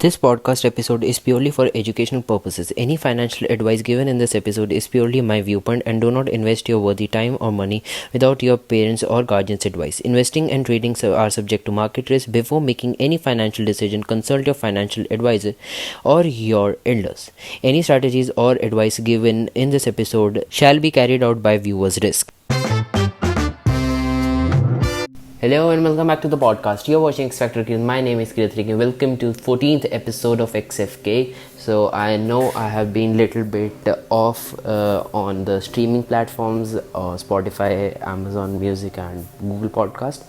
This podcast episode is purely for educational purposes. Any financial advice given in this episode is purely my viewpoint, and do not invest your worthy time or money without your parents' or guardians' advice. Investing and trading are subject to market risk. Before making any financial decision, consult your financial advisor or your elders. Any strategies or advice given in this episode shall be carried out by viewers' risk. Hello and welcome back to the podcast. You're watching XFactor Keerat. My name is Keerat Is. Welcome to 14th episode of XFK. So I know I have been little bit off on the streaming platforms, Spotify, Amazon Music and Google Podcast.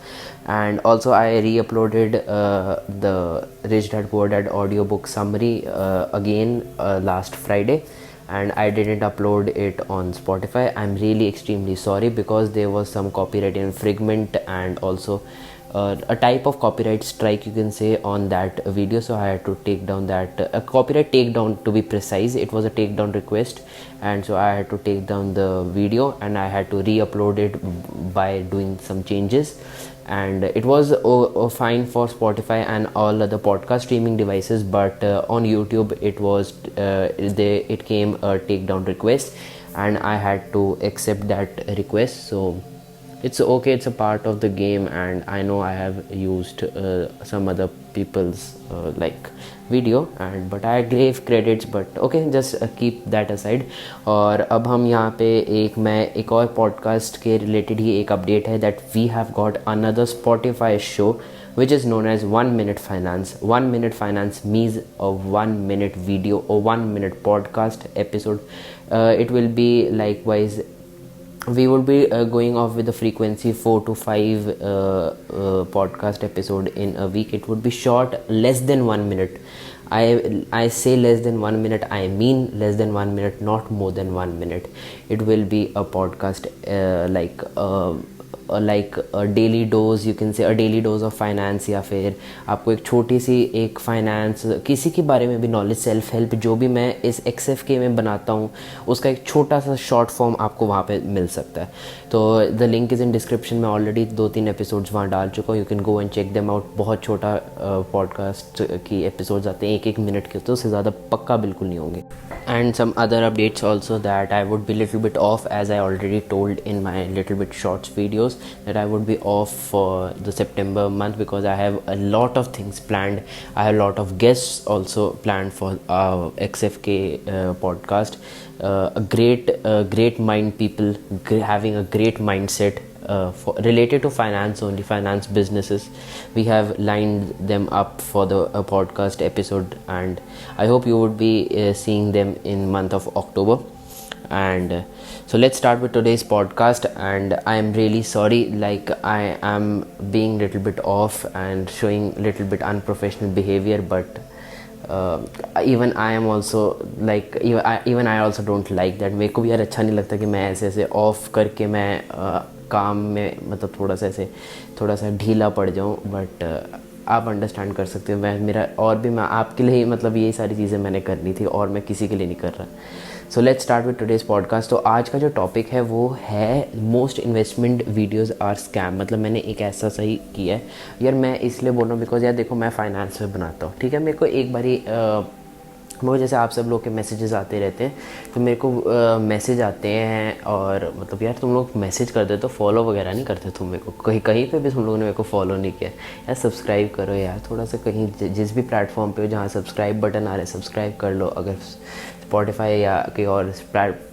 And also I re-uploaded the Rich Dad Poor Dad audiobook summary again last Friday. And I didn't upload it on Spotify. I'm really extremely sorry because there was some copyright infringement and also a type of copyright strike, you can say, on that video. So I had to take down that a copyright takedown, to be precise. It was a takedown request, and so I had to take down the video and I had to re-upload it by doing some changes. And it was fine for Spotify and all other podcast streaming devices, but on YouTube it came a takedown request and I had to accept that request. So it's okay, it's a part of the game, and I know I have used some other people's video, and but I gave credits, but okay, just keep that aside. और अब हम यहाँ पे एक और podcast के related ही एक update है that we have got another Spotify show which is known as 1 Minute Finance. 1 Minute Finance means a 1 minute video or 1 minute podcast episode. It will be likewise. We would be going off with the frequency 4 to 5 podcast episode in a week. It would be short, less than 1 minute. I say less than 1 minute, I mean less than 1 minute, not more than 1 minute. It will be a podcast like a daily dose, you can say a daily dose of finance, या फिर आपको एक छोटी सी एक finance किसी के बारे में भी नॉलेज, सेल्फ हेल्प, जो भी मैं इस XFK में बनाता हूँ उसका एक छोटा सा शॉर्ट फॉर्म आपको वहाँ पे मिल सकता है. तो the link is in description में. ऑलरेडी 2-3 एपिसोड्स वहाँ डाल चुका हूँ. You can go and check them out. बहुत छोटा पॉडकास्ट की एपिसोड्स आते हैं, 1-1 मिनट के, तो उससे ज़्यादा पक्का बिल्कुल नहीं होंगे. And some other updates also, that I would be little bit off, as I already told in my little bit shorts videos, that I would be off for the September month because I have a lot of things planned. I have a lot of guests also planned for XFK podcast. Great mind people having a great mindset related to finance, only finance businesses. We have lined them up for the podcast episode, and I hope you would be seeing them in month of October. And so let's start with today's podcast. And I am really sorry, like I am being little bit off and showing little bit unprofessional behavior, but even I am also like even I also don't like that. मेरे को भी यार अच्छा नहीं लगता कि मैं ऐसे ऑफ करके मैं काम में मतलब थोड़ा सा ढीला पड़ जाऊँ, बट आप अंडरस्टैंड कर सकते हो. मैं आपके लिए ही मतलब ये सारी चीज़ें मैंने करनी थी और मैं किसी के लिए नहीं कर रहा. So let's start with today's podcast. तो आज का जो टॉपिक है वो है most investment videos are scam. मतलब मैंने एक ऐसा सही किया है यार. मैं इसलिए बोल रहा हूँ बिकॉज यार देखो, मैं फाइनेंस में बनाता हूँ, ठीक है. मेरे को एक बारी वो जैसे आप सब लोग के मैसेजेस आते रहते हैं, तो मेरे को मैसेज आते हैं और मतलब यार तुम लोग मैसेज करते तो फॉलो वगैरह नहीं करते तुम मेरे को. कहीं पे भी तुम लोगों ने मेरे को फॉलो नहीं किया यार. सब्सक्राइब करो यार थोड़ा सा, कहीं जिस भी प्लेटफॉर्म पे हो जहाँ सब्सक्राइब बटन आ रहा है सब्सक्राइब कर लो. अगर स्पॉटिफाई या कोई और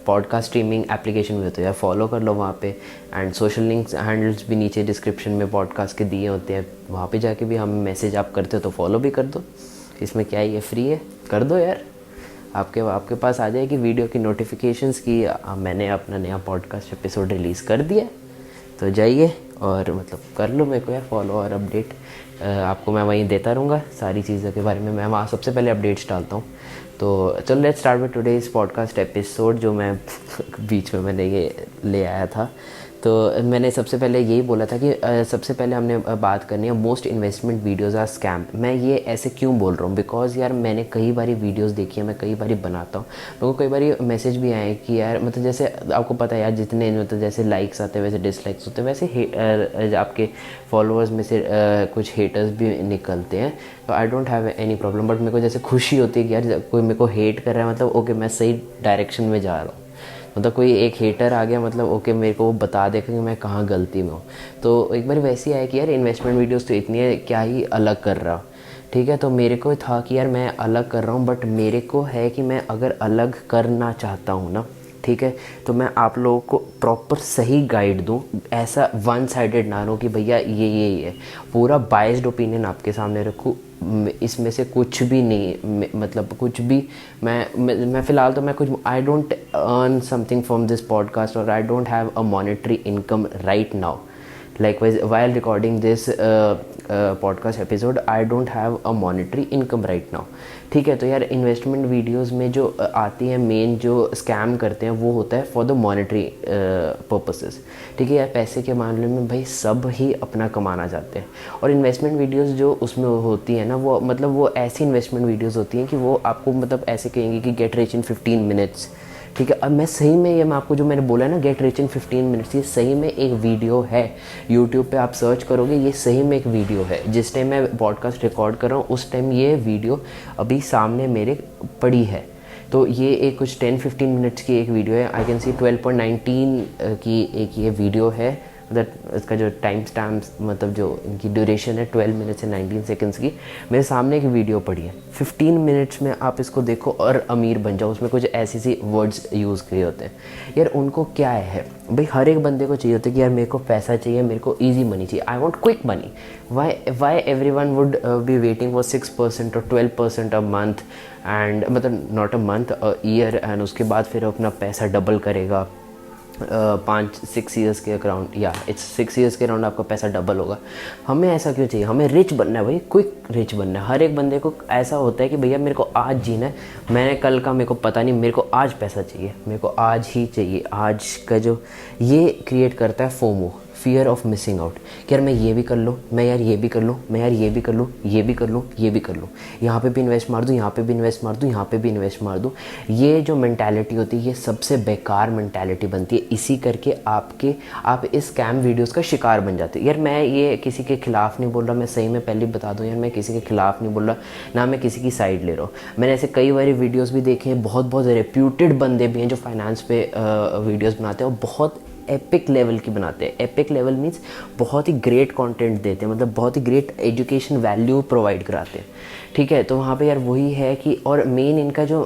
पॉडकास्ट स्ट्रीमिंग एप्लीकेशन में हो तो यार फॉलो कर लो वहाँ पे. एंड सोशल लिंक्स हैंडल्स भी नीचे डिस्क्रिप्शन में पॉडकास्ट के दिए होते हैं, वहाँ पे जाके भी हम मैसेज आप करते हो तो फॉलो भी कर दो. इसमें क्या है, ये फ्री है, कर दो यार. आपके पास आ जाएगी वीडियो की नोटिफिकेशंस की मैंने अपना नया पॉडकास्ट एपिसोड रिलीज़ कर दिया, तो जाइए और मतलब कर लो मेरे को यार फॉलो और अपडेट. आपको मैं वहीं देता रहूँगा सारी चीज़ों के बारे में. मैं वहाँ सबसे पहले अपडेट्स डालता हूँ. तो चलो let's start with today's podcast episode, जो मैं बीच में मैंने ये ले आया था. तो मैंने सबसे पहले यही बोला था कि सबसे पहले हमने बात करनी है most investment videos are scam. मैं ये ऐसे क्यों बोल रहा हूँ, बिकॉज़ यार मैंने कई बारी वीडियोस देखी है, मैं कई बारी बनाता हूँ, मेरे को कई बारी मैसेज भी आए कि यार मतलब जैसे आपको पता है यार, जितने मतलब जैसे लाइक्स आते हैं वैसे डिसलाइक्स होते हैं, वैसे आपके फॉलोअर्स में से कुछ हेटर्स भी निकलते हैं। तो आई don't have any problem, but मेरे को जैसे खुशी होती है कि यार कोई मेरे को हेट कर रहा है, मतलब ओके मैं सही डायरेक्शन में जा रहा हूँ, मतलब कोई एक हेटर आ गया, मतलब ओके मेरे को वो बता देगा कि मैं कहाँ गलती में हूँ। तो एक बार वैसे ही आया कि यार इन्वेस्टमेंट वीडियोस तो इतनी है, क्या ही अलग कर रहा हूँ। ठीक है, तो मेरे को था कि यार मैं अलग कर रहा हूँ, बट मेरे को है कि मैं अगर अलग करना चाहता हूँ ना, ठीक है, तो मैं आप लोगों को प्रॉपर सही गाइड दूँ, ऐसा वन साइडेड ना रहूँ कि भैया ये है, पूरा बाइस्ड ओपिनियन आपके सामने रखूँ, इसमें से कुछ भी नहीं, मतलब कुछ भी मैं फ़िलहाल तो मैं कुछ I don't earn something from this podcast, और I don't have a monetary income right now. Likewise, while recording this podcast episode, I don't have a monetary income right now. ठीक है, तो यार इन्वेस्टमेंट वीडियोस में जो आती है, main जो स्कैम करते हैं वो होता है फॉर द मॉनेटरी पर्पसेस। ठीक है यार, पैसे के मामले में भाई सब ही अपना कमाना चाहते हैं, और इन्वेस्टमेंट वीडियोस जो उसमें होती है ना, वो मतलब वो ऐसी इन्वेस्टमेंट वीडियोस होती हैं कि वो आपको मतलब ऐसे कहेंगे कि गेट रिच इन 15 मिनट्स। ठीक है, अब मैं सही में ये मैं आपको जो मैंने बोला है ना, गेट रिच इन 15 मिनट्स, ये सही में एक वीडियो है। यूट्यूब पे आप सर्च करोगे, ये सही में एक वीडियो है। जिस टाइम मैं पॉडकास्ट रिकॉर्ड कर रहा हूँ उस टाइम ये वीडियो अभी सामने मेरे पड़ी है। तो ये एक कुछ 10-15 मिनट्स की एक वीडियो है। आई कैन सी 12.19 की एक ये वीडियो है, मतलब इसका जो टाइम स्टैम्प्स मतलब जो इनकी ड्यूरेशन है 12 मिनट्स एंड 19 सेकंड्स की, मेरे सामने एक वीडियो पड़ी है। 15 मिनट्स में आप इसको देखो और अमीर बन जाओ। उसमें कुछ ऐसी सी वर्ड्स यूज़ किए होते हैं यार, उनको क्या है भाई, हर एक बंदे को चाहिए होता है कि यार मेरे को पैसा चाहिए, मेरे को ईजी मनी चाहिए, I want quick money. Why everyone would be waiting for 6% और 12% अ मंथ, एंड मतलब not a month, a year, and उसके बाद फिर अपना पैसा डबल करेगा 5-6 ईयर्स के अराउंड, या इट्स 6 ईयर्स के अराउंड आपका पैसा डबल होगा। हमें ऐसा क्यों चाहिए? हमें रिच बनना है भाई, क्विक रिच बनना है। हर एक बंदे को ऐसा होता है कि भैया मेरे को आज जीना है, मैंने कल का मेरे को पता नहीं, मेरे को आज पैसा चाहिए, मेरे को आज ही चाहिए। आज का जो ये क्रिएट करता है FOMO, fear of missing out, कि यार मैं ये भी कर लूँ, मैं यार ये भी कर लूँ, मैं यार ये भी कर लूँ, ये भी कर लूँ, ये भी कर लूँ, यहाँ पे भी इन्वेस्ट मार दूँ, यहाँ पे भी इन्वेस्ट मार दूँ, यहाँ पे भी इन्वेस्ट मार दूँ। ये जो मेंटालिटी होती है ये सबसे बेकार मेंटालिटी बनती है। इसी करके आप इस स्कैम वीडियोस का शिकार बन जाते हैं। यार मैं ये किसी के खिलाफ़ नहीं बोल रहा, मैं सही में पहले बता दूँ यार, मैं किसी के खिलाफ़ नहीं बोल रहा, ना मैं किसी की साइड ले रहा हूँ। मैंने ऐसे कई बारी वीडियोज़ भी देखे हैं, बहुत रेप्यूटेड बंदे भी हैं जो फाइनेंस पे वीडियोज़ बनाते हैं, और बहुत एपिक लेवल की बनाते हैं। एपिक लेवल मीन्स बहुत ही ग्रेट कंटेंट देते हैं, मतलब बहुत ही ग्रेट एजुकेशन वैल्यू प्रोवाइड कराते हैं। ठीक है, तो वहाँ पे यार वही है कि, और मेन इनका जो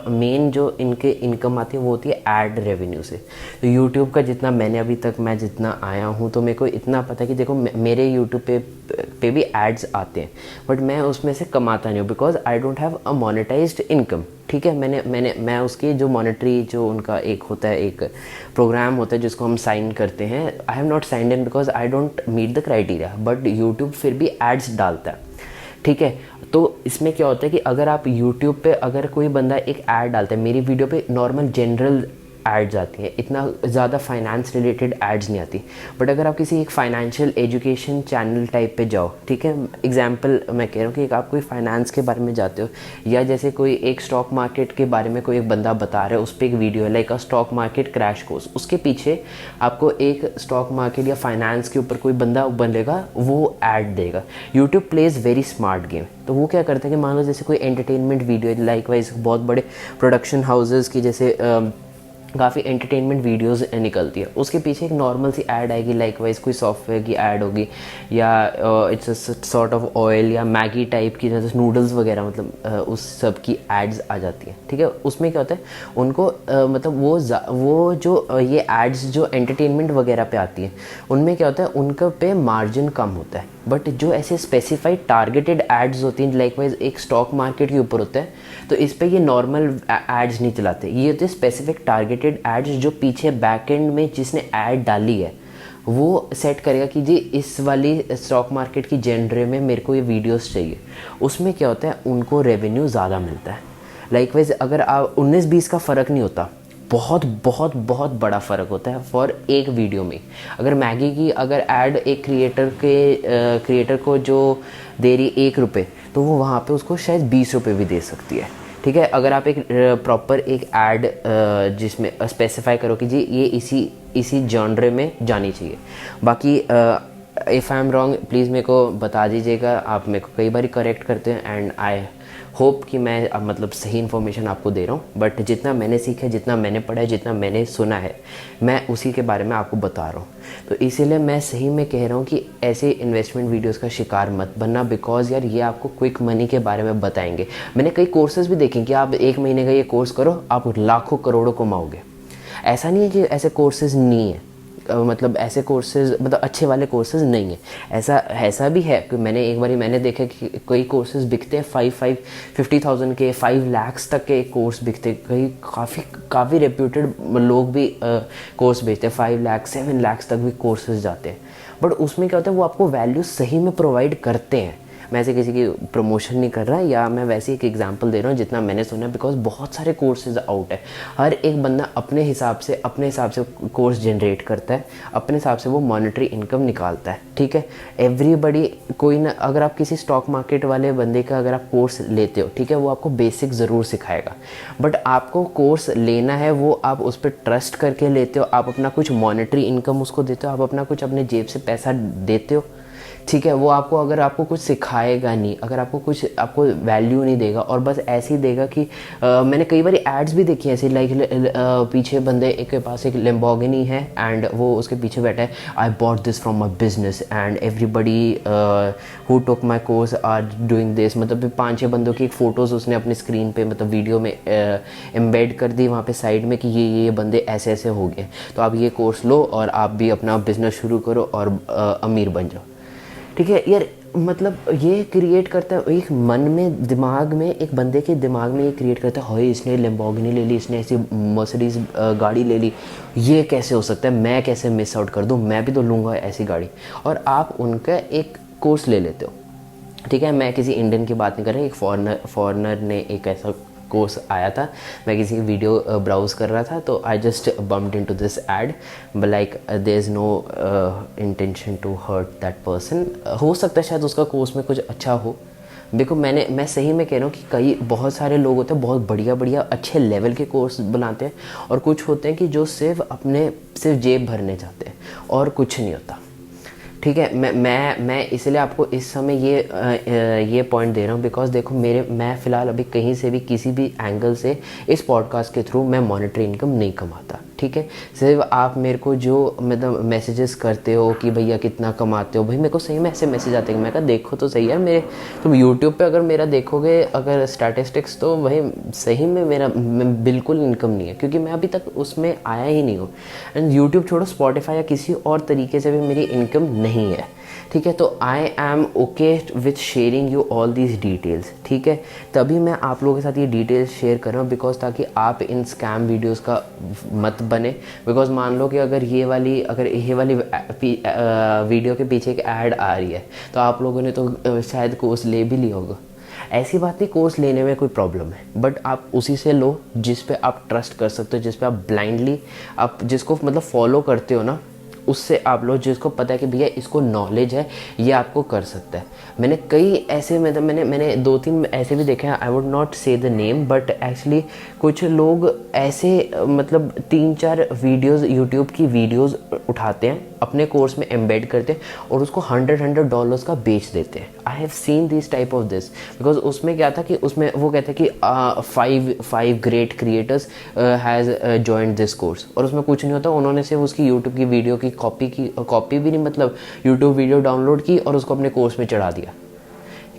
मेन जो इनके इनकम आती है वो होती है ऐड रेवेन्यू से। तो यूट्यूब का जितना मैंने अभी तक मैं जितना आया हूँ, तो मेरे को इतना पता है कि देखो मेरे यूट्यूब पे भी एड्स आते हैं, बट मैं उसमें से कमाता नहीं हूँ, because I don't have a monetised income. ठीक है, मैं उसकी जो मॉनेटरी जो उनका एक होता है, एक प्रोग्राम होता है जिसको हम साइन करते हैं, I have not signed in because I don't meet the criteria, but YouTube फिर भी एड्स डालता है। ठीक है, तो इसमें क्या होता है कि अगर आप यूट्यूब पे अगर कोई बंदा एक ऐड डालता है, मेरी वीडियो पे नॉर्मल जनरल एड्स आती हैं, इतना ज़्यादा फाइनेंस रिलेटेड एड्स नहीं आती। बट अगर आप किसी एक फाइनेंशियल एजुकेशन चैनल टाइप पे जाओ, ठीक है, एग्जांपल मैं कह रहा हूँ कि आप कोई फाइनेंस के बारे में जाते हो, या जैसे कोई एक स्टॉक मार्केट के बारे में कोई एक बंदा बता रहा है, उस पर एक वीडियो है like a stock market crash course, उसके पीछे आपको एक स्टॉक मार्केट या फाइनेंस के ऊपर कोई बंदा बनेगा, वो ऐड देगा। YouTube plays very smart game. तो वो क्या करता है कि मान लो जैसे कोई एंटरटेनमेंट वीडियो है, लाइक वाइज बहुत बड़े प्रोडक्शन हाउसेज़ की जैसे काफ़ी एंटरटेनमेंट वीडियोस निकलती है, उसके पीछे एक नॉर्मल सी ऐड आएगी, लाइक वाइज कोई सॉफ्टवेयर की ऐड होगी, या it's a sort of oil या मैगी टाइप की, जैसे नूडल्स वगैरह, मतलब उस सब की एड्स आ जाती हैं। ठीक है, उसमें क्या होता है उनको मतलब वो जो ये एड्स जो एंटरटेनमेंट वगैरह पे आती हैं, उनमें क्या होता है उनका पे मार्जिन कम होता है। बट जो ऐसे स्पेसिफाइड टारगेटेड एड्स होती हैं, लाइक वाइज एक स्टॉक मार्केट के ऊपर होता है, तो इस पे ये नॉर्मल एड्स नहीं चलाते, ये होते हैं स्पेसिफिक टारगेटेड एड्स, जो पीछे बैक एंड में जिसने ऐड डाली है वो सेट करेगा कि जी इस वाली स्टॉक मार्केट की जेनरे में मेरे को ये वीडियोस चाहिए। उसमें क्या होता है उनको रेवेन्यू ज़्यादा मिलता है। लाइक वाइज अगर आप 19-20 का फ़र्क नहीं होता, बहुत बहुत बहुत बड़ा फ़र्क होता है फॉर एक वीडियो में। अगर मैगी की अगर ऐड एक क्रिएटर को जो दे रही 1 रुपये, तो वो वहाँ पे उसको शायद 20 रुपये भी दे सकती है। ठीक है, अगर आप एक प्रॉपर एक ऐड जिसमें स्पेसिफाई करो कि जी ये इसी जॉनरे में जानी चाहिए। बाकी if I am wrong please मेरे को बता दीजिएगा, आप मेरे को कई बार करेक्ट करते हैं एंड आई होप कि मैं मतलब सही इन्फॉर्मेशन आपको दे रहा हूँ। बट जितना मैंने सीखा है, जितना मैंने पढ़ा है, जितना मैंने सुना है, मैं उसी के बारे में आपको बता रहा हूँ। तो इसीलिए मैं सही में कह रहा हूँ कि ऐसे इन्वेस्टमेंट वीडियोस का शिकार मत बनना, बिकॉज यार ये आपको क्विक मनी के बारे में बताएंगे। मैंने कई कोर्सेज भी देखे कि आप 1 महीने का ये कोर्स करो, आप लाखों करोड़ों कमाओगे। ऐसा नहीं है कि ऐसे कोर्सेज नहीं है, मतलब ऐसे कोर्सेज मतलब अच्छे वाले कोर्सेज नहीं है, ऐसा भी है कि मैंने देखा कि कई कोर्सेज बिकते हैं 50,000 के 5 लाख तक के कोर्स बिकते हैं। कई काफ़ी रेप्यूटेड लोग भी कोर्स बेचते हैं, 5 लाख 7 लाख तक भी कोर्सेज जाते हैं। बट उसमें क्या होता है, वो आपको वैल्यू सही में प्रोवाइड करते हैं। मैं ऐसे किसी की प्रमोशन नहीं कर रहा, या मैं वैसे एक एग्जांपल दे रहा हूँ जितना मैंने सुना, बिकॉज बहुत सारे कोर्सेज आउट है। हर एक बंदा अपने हिसाब से कोर्स जनरेट करता है, अपने हिसाब से वो मॉनेटरी इनकम निकालता है। ठीक है, एवरीबडी कोई ना, अगर आप किसी स्टॉक मार्केट वाले बंदे का अगर आप कोर्स लेते हो, ठीक है, वो आपको बेसिक ज़रूर सिखाएगा। बट आपको कोर्स लेना है, वो आप उस पर ट्रस्ट करके लेते हो, आप अपना कुछ मॉनेटरी इनकम उसको देते हो, आप अपना कुछ अपने जेब से पैसा देते हो। ठीक है, वो अगर आपको कुछ सिखाएगा नहीं, अगर आपको वैल्यू नहीं देगा और बस ऐसे ही देगा कि मैंने कई बार एड्स भी देखी हैं ऐसे, लाइक पीछे बंदे के पास एक लैम्बोर्गिनी है एंड वो उसके पीछे बैठा है, I bought this from my business and everybody who took my course are doing this. मतलब 5-6 बंदों की एक फ़ोटोज़ उसने अपनी स्क्रीन पे मतलब वीडियो में एम्बेड कर दी वहाँ पे साइड में कि ये बंदे ऐसे ऐसे हो गए, तो आप ये कोर्स लो और आप भी अपना बिजनेस शुरू करो और अमीर बन जाओ। ठीक है यार, मतलब ये क्रिएट करता है एक मन में, दिमाग में, एक बंदे के दिमाग में ये क्रिएट करता है, होए इसने लैम्बोर्गिनी ले ली, इसने ऐसी मर्सिडीज़ गाड़ी ले ली, ये कैसे हो सकता है, मैं कैसे मिस आउट कर दूँ, मैं भी तो लूँगा ऐसी गाड़ी। और आप उनका एक कोर्स ले लेते हो। ठीक है, मैं किसी इंडियन की बात नहीं कर रहा, एक फॉरेनर ने एक ऐसा कोर्स आया था, मैं किसी की वीडियो ब्राउज़ कर रहा था, तो I just bumped into this ad, like there is no intention to hurt that person. हो सकता है शायद उसका कोर्स में कुछ अच्छा हो। देखो मैं सही में कह रहा हूँ कि बहुत सारे लोग होते हैं, बहुत बढ़िया अच्छे लेवल के कोर्स बनाते हैं, और कुछ होते हैं कि जो सिर्फ जेब भरने जाते हैं और कुछ नहीं होता। ठीक है, मैं इसलिए आपको इस समय ये पॉइंट दे रहा हूँ, बिकॉज देखो मैं फ़िलहाल अभी कहीं से भी किसी भी एंगल से इस पॉडकास्ट के थ्रू मैं मॉनेटरी इनकम नहीं कमाता। ठीक है, सिर्फ आप मेरे को जो मतलब मैसेजेस करते हो कि भैया कितना कमाते हो, भाई मेरे को सही में ऐसे मैसेज आते हैं, मैं कहा देखो तो सही यार, मेरे तुम यूट्यूब पे अगर मेरा देखोगे अगर स्टैटिस्टिक्स, तो भाई सही में मैं बिल्कुल इनकम नहीं है, क्योंकि मैं अभी तक उसमें आया ही नहीं हूँ। एंड यूट्यूब छोड़ो, स्पॉटिफाई या किसी और तरीके से भी मेरी इनकम नहीं है। ठीक है, तो I am okay with sharing you all these details. ठीक है, तभी मैं आप लोगों के साथ ये डिटेल्स शेयर कर रहा हूँ, बिकॉज ताकि आप इन स्कैम वीडियोस का मत बने। बिकॉज मान लो कि अगर ये वाली वीडियो के पीछे एक ऐड आ रही है, तो आप लोगों ने तो शायद कोर्स ले भी लिया होगा। ऐसी बात नहीं, कोर्स लेने में कोई प्रॉब्लम है, बट आप उसी से लो जिस पे आप ट्रस्ट कर सकते हो, जिस पे आप ब्लाइंडली आप जिसको मतलब फॉलो करते हो ना, उससे आप लोग जिसको पता है कि भैया इसको नॉलेज है, ये आपको कर सकता है। मैंने कई ऐसे मतलब मैंने 2-3 ऐसे भी देखे हैं, आई वुड नॉट से द नेम, बट एक्चुअली कुछ लोग ऐसे मतलब 3-4 वीडियोज़ यूट्यूब की वीडियोज़ उठाते हैं, अपने कोर्स में एम्बेड करते हैं और उसको $100 का बेच देते हैं। I have seen this type of this, because उसमें क्या था कि उसमें वो कहते हैं कि 5 great creators has joined this course, और उसमें कुछ नहीं होता, उन्होंने सिर्फ उसकी यूट्यूब की वीडियो की कॉपी भी नहीं, मतलब यूट्यूब वीडियो डाउनलोड की और उसको अपने कोर्स में चढ़ा दिया।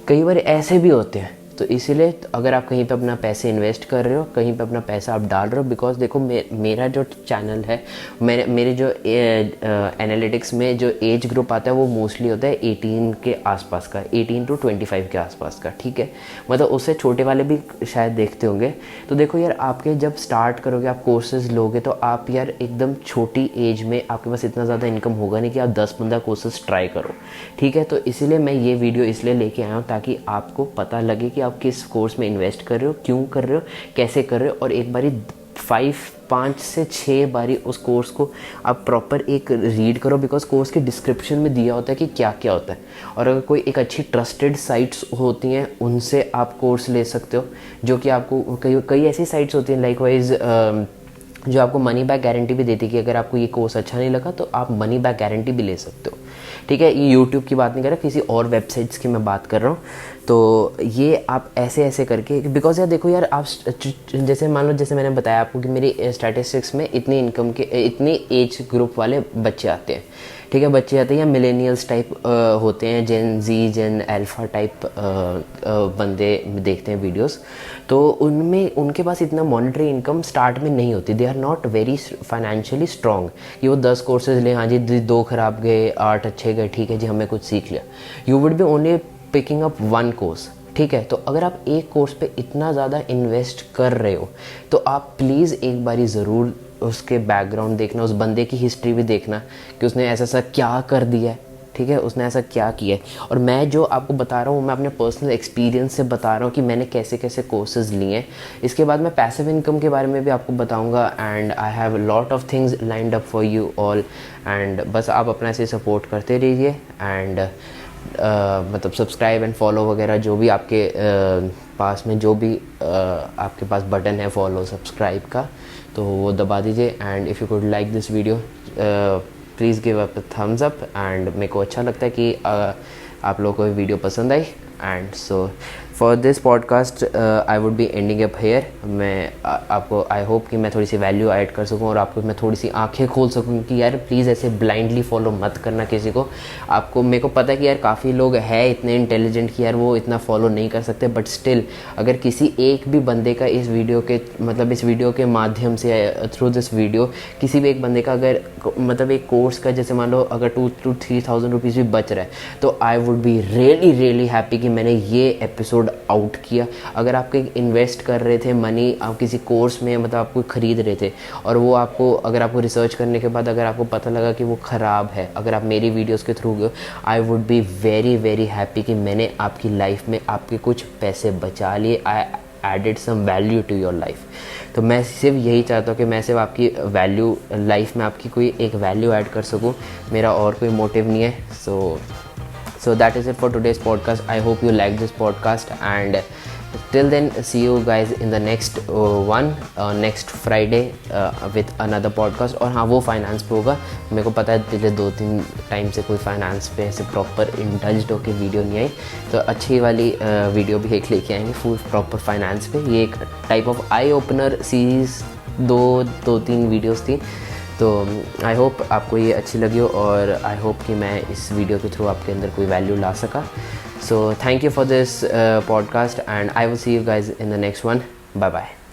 कई बार ऐसे भी होते हैं। तो इसीलिए अगर आप कहीं पे अपना पैसे इन्वेस्ट कर रहे हो, कहीं पे अपना पैसा आप डाल रहे हो, बिकॉज देखो मेरा जो चैनल है, मेरे जो एनालिटिक्स में जो एज ग्रुप आता है वो मोस्टली होता है 18 के आसपास का, 18 to 25 के आसपास का। ठीक है, मतलब उससे छोटे वाले भी शायद देखते होंगे। तो देखो यार, आपके जब स्टार्ट करोगे, आप कोर्सेज लोगे, तो आप यार एकदम छोटी एज में आपके पास इतना ज़्यादा इनकम होगा नहीं कि आप 10-15 कोर्सेज ट्राई करो। ठीक है, तो इसीलिए मैं ये वीडियो इसलिए लेके आया हूँ ताकि आपको पता लगे कि आप किस कोर्स में इन्वेस्ट कर रहे हो, क्यों कर रहे हो, कैसे कर रहे हो, और एक बारी 5 से 6 बारी उस कोर्स को आप प्रॉपर एक रीड करो, बिकॉज कोर्स के डिस्क्रिप्शन में दिया होता है कि क्या क्या होता है। और अगर कोई एक अच्छी ट्रस्टेड साइट्स होती हैं उनसे आप कोर्स ले सकते हो, जो कि आपको कई ऐसी साइट्स होती हैं लाइकवाइज जो आपको मनी बैक गारंटी भी देती है कि अगर आपको ये कोर्स अच्छा नहीं लगा तो आप मनी बैक गारंटी भी ले सकते हो। ठीक है, ये यूट्यूब की बात नहीं कर रहा, किसी और वेबसाइट्स की मैं बात कर रहा हूँ। तो ये आप ऐसे ऐसे करके, बिकॉज यार देखो यार, आप जैसे मान लो, जैसे मैंने बताया आपको कि मेरी स्टैटिस्टिक्स में इतनी इनकम के इतनी एज ग्रुप वाले बच्चे आते हैं। ठीक है, बच्चे आते हैं या मिलेनियल्स टाइप होते हैं, जेन जी, जेन अल्फ़ा टाइप बंदे देखते हैं वीडियोस। तो उनमें उनके पास इतना मॉनेटरी इनकम स्टार्ट में नहीं होती। They are not very financially strong कि वो 10 कोर्सेज लें, हाँ जी 2 ख़राब गए 8 अच्छे गए, ठीक है जी हमें कुछ सीख लिया। You would be only picking up 1 course. ठीक है, तो अगर आप एक कोर्स पे इतना ज़्यादा इन्वेस्ट कर रहे हो तो आप प्लीज़ एक बारी ज़रूर उसके बैकग्राउंड देखना, उस बंदे की हिस्ट्री भी देखना कि उसने ऐसा सा क्या कर दिया है। ठीक है, उसने ऐसा क्या किया है। और मैं जो आपको बता रहा हूँ मैं अपने पर्सनल एक्सपीरियंस से बता रहा हूँ कि मैंने कैसे कैसे कोर्सेज लिए हैं। इसके बाद मैं पैसिव इनकम के बारे में भी आपको बताऊँगा, and I have lot of things lined up for you all. And बस आप अपना ऐसे सपोर्ट करते रहिए, एंड मतलब सब्सक्राइब एंड फॉलो वगैरह जो भी आपके पास में जो भी आपके पास बटन है फॉलो सब्सक्राइब का, तो वो दबा दीजिए। And if you could like this video please give up thumbs up. And मेरे को अच्छा लगता है कि आप लोगों को वीडियो पसंद आई। And so for this podcast I would be ending up here. मैं आपको आई होप कि मैं थोड़ी सी वैल्यू ऐड कर सकूं और आपको मैं थोड़ी सी आंखें खोल सकूं कि यार प्लीज़ ऐसे ब्लाइंडली फॉलो मत करना किसी को। आपको मेरे को पता है कि यार काफ़ी लोग हैं इतने इंटेलिजेंट कि यार वो इतना फॉलो नहीं कर सकते, बट स्टिल अगर किसी एक भी बंदे का इस वीडियो के मतलब इस वीडियो के माध्यम से थ्रू दिस वीडियो किसी भी एक बंदे का अगर मतलब एक कोर्स का जैसे मान लो अगर 2 to 3,000 रुपीज़ भी बच रहा है तो आई वुड बी रियली हैप्पी कि मैंने ये एपिसोड आउट किया। अगर आप कहीं इन्वेस्ट कर रहे थे मनी, आप किसी कोर्स में मतलब आप कोई ख़रीद रहे थे और वो आपको अगर आपको रिसर्च करने के बाद अगर आपको पता लगा कि वो ख़राब है, अगर आप मेरी वीडियोस के थ्रू गए, आई वुड बी वेरी हैप्पी कि मैंने आपकी लाइफ में आपके कुछ पैसे बचा लिए। I added some value to your life. तो मैं सिर्फ यही चाहता हूँ कि मैं सिर्फ आपकी वैल्यू लाइफ में आपकी कोई एक वैल्यू ऐड कर सकूँ, मेरा और कोई मोटिव नहीं है। So that is it for today's podcast. I hope you like this podcast, and till then see you guys in the next next Friday with another podcast. और हाँ वो फाइनेंस पे होगा। मेरे को पता है पिछले 2-3 टाइम से कोई फाइनेंस पे ऐसे प्रॉपर इंडल्ज्ड होकर वीडियो नहीं आई, तो अच्छी वाली वीडियो भी एक लेके आएंगे फुल प्रॉपर फाइनेंस पे। ये एक type of eye opener series 2-3 videos थी। तो आई होप आपको ये अच्छी लगी हो और आई होप कि मैं इस वीडियो के थ्रू आपके अंदर कोई वैल्यू ला सका। So thank you for this podcast and I will see you guys in the next one. Bye bye.